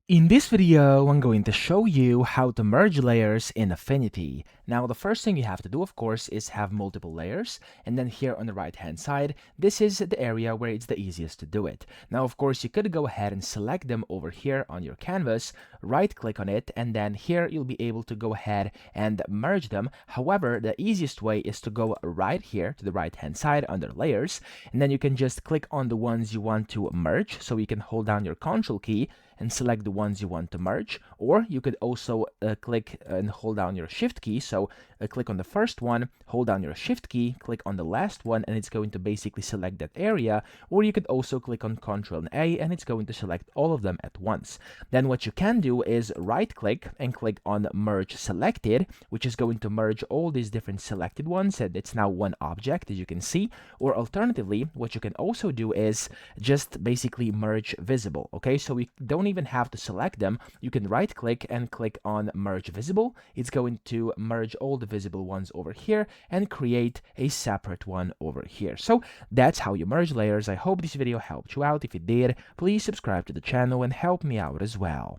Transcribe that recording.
In this video, I'm going to show you how to merge layers in Affinity. Now, the first thing you have to do, of course, is have multiple layers. And then here on the right-hand side, this is the area where it's the easiest to do it. Now, of course, you could go ahead and select them over here on your canvas, right-click on it, and then here you'll be able to go ahead and merge them. However, the easiest way is to go right here to the right-hand side under Layers, and then you can just click on the ones you want to merge. So you can hold down your Control key and select the ones you want to merge, or you could also click and hold down your shift key. So click on the first one, hold down your shift key, click on the last one, and it's going to basically select that area. Or you could also click on Ctrl and A, and it's going to select all of them at once. Then what you can do is right click and click on merge selected, which is going to merge all these different selected ones, and it's now one object, as you can see. Or alternatively, what you can also do is just basically merge visible. Okay, so we don't even have to select them. You can right click and click on merge visible. It's going to merge all the visible ones over here and create a separate one over here. So that's how you merge layers. I hope this video helped you out. If it did, please subscribe to the channel and help me out as well.